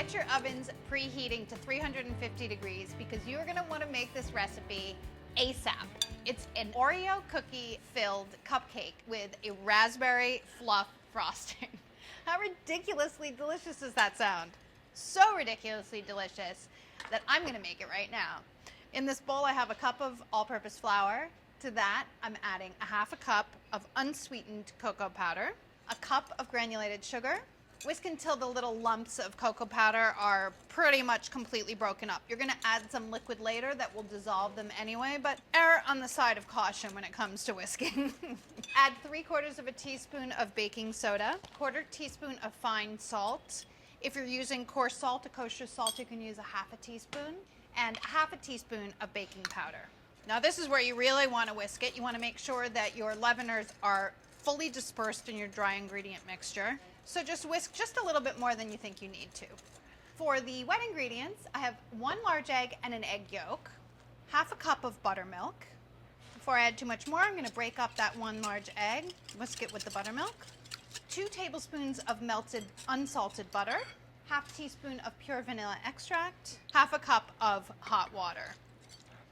Get your ovens preheating to 350 degrees because you're gonna wanna make this recipe ASAP. It's an Oreo cookie filled cupcake with a raspberry fluff frosting. How ridiculously delicious does that sound? So ridiculously delicious that I'm gonna make it right now. In this bowl, I have a cup of all-purpose flour. To that, I'm adding a half a cup of unsweetened cocoa powder, a cup of granulated sugar. Whisk until the little lumps of cocoa powder are pretty much completely broken up. You're gonna add some liquid later that will dissolve them anyway, but err on the side of caution when it comes to whisking. Add 3/4 of a teaspoon of baking soda, 1/4 teaspoon of fine salt. If you're using coarse salt, a kosher salt, you can use a half a teaspoon, and half a teaspoon of baking powder. Now this is where you really wanna whisk it. You wanna make sure that your leaveners are fully dispersed in your dry ingredient mixture. So just whisk just a little bit more than you think you need to. For the wet ingredients, I have 1 large egg and an egg yolk, half a cup of buttermilk. Before I add too much more, I'm gonna break up that 1 large egg, whisk it with the buttermilk, 2 tablespoons of melted unsalted butter, half teaspoon of pure vanilla extract, half a cup of hot water.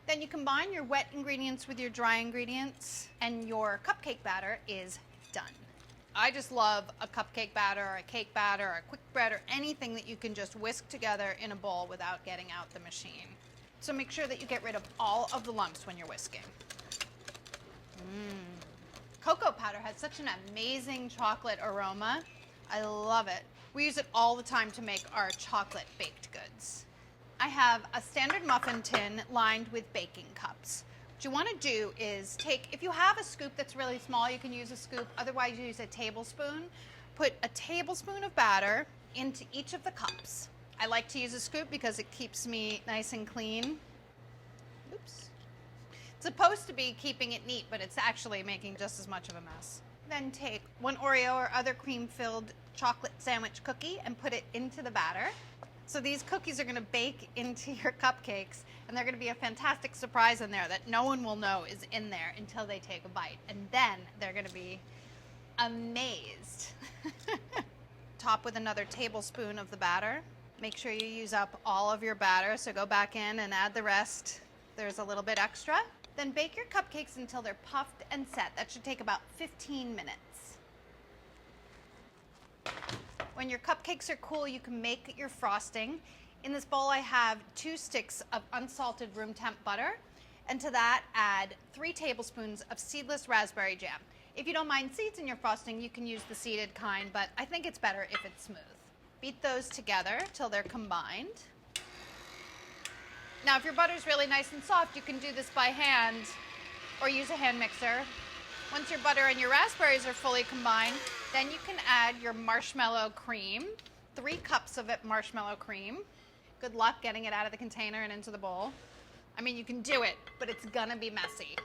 Then you combine your wet ingredients with your dry ingredients and your cupcake batter is done. I just love a cupcake batter or a cake batter or a quick bread or anything that you can just whisk together in a bowl without getting out the machine. So make sure that you get rid of all of the lumps when you're whisking. Cocoa powder has such an amazing chocolate aroma. I love it. We use it all the time to make our chocolate baked goods. I have a standard muffin tin lined with baking cups. What you want to do is take, if you have a scoop that's really small, you can use a scoop, otherwise use a tablespoon. Put a tablespoon of batter into each of the cups. I like to use a scoop because it keeps me nice and clean. Oops. It's supposed to be keeping it neat, but it's actually making just as much of a mess. Then take 1 Oreo or other cream-filled chocolate sandwich cookie and put it into the batter. So these cookies are gonna bake into your cupcakes, and they're gonna be a fantastic surprise in there that no one will know is in there until they take a bite. And then they're gonna be amazed. Top with another tablespoon of the batter. Make sure you use up all of your batter, so go back in and add the rest. There's a little bit extra. Then bake your cupcakes until they're puffed and set. That should take about 15 minutes. When your cupcakes are cool, you can make your frosting. In this bowl, I have 2 sticks of unsalted room temp butter, and to that, add 3 tablespoons of seedless raspberry jam. If you don't mind seeds in your frosting, you can use the seeded kind, but I think it's better if it's smooth. Beat those together till they're combined. Now, if your butter's really nice and soft, you can do this by hand or use a hand mixer. Once your butter and your raspberries are fully combined, then you can add your marshmallow cream, 3 cups of it marshmallow cream. Good luck getting it out of the container and into the bowl. I mean, you can do it, but it's gonna be messy.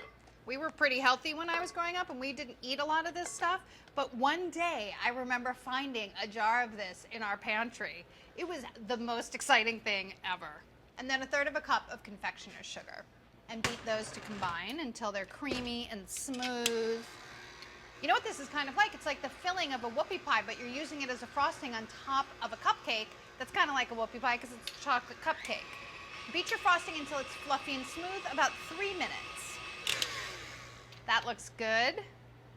We were pretty healthy when I was growing up and we didn't eat a lot of this stuff, but one day I remember finding a jar of this in our pantry. It was the most exciting thing ever. And then 1/3 cup of confectioner's sugar. And beat those to combine until they're creamy and smooth. You know what this is kind of like? It's like the filling of a whoopie pie, but you're using it as a frosting on top of a cupcake that's kind of like a whoopie pie because it's a chocolate cupcake. Beat your frosting until it's fluffy and smooth, about 3 minutes. That looks good.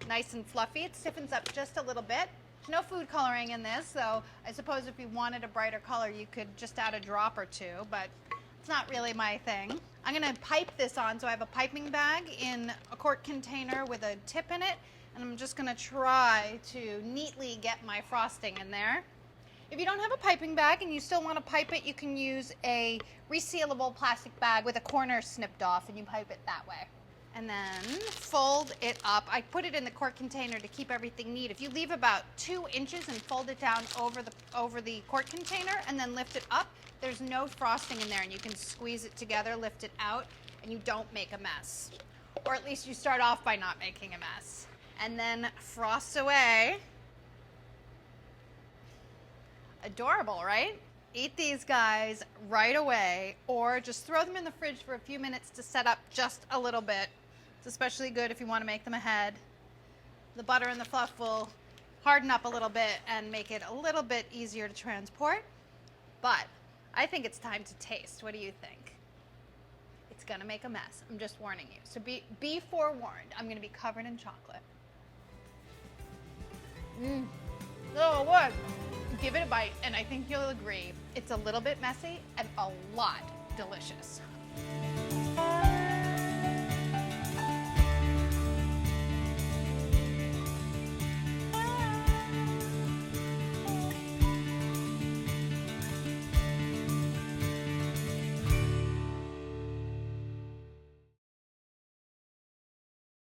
Nice and fluffy. It stiffens up just a little bit. No food coloring in this, so I suppose if you wanted a brighter color, you could just add a drop or 2, but it's not really my thing. I'm gonna pipe this on, so I have a piping bag in a quart container with a tip in it, and I'm just gonna try to neatly get my frosting in there. If you don't have a piping bag and you still wanna pipe it, you can use a resealable plastic bag with a corner snipped off and you pipe it that way. And then fold it up. I put it in the quart container to keep everything neat. If you leave about 2 inches and fold it down over the quart container and then lift it up, there's no frosting in there and you can squeeze it together, lift it out, and you don't make a mess. Or at least you start off by not making a mess. And then frost away. Adorable, right? Eat these guys right away or just throw them in the fridge for a few minutes to set up just a little bit. It's especially good if you want to make them ahead. The butter and the fluff will harden up a little bit and make it a little bit easier to transport. But I think it's time to taste. What do you think? It's gonna make a mess. I'm just warning you. So be forewarned. I'm gonna be covered in chocolate. Oh, what? Give it a bite, and I think you'll agree. It's a little bit messy and a lot delicious.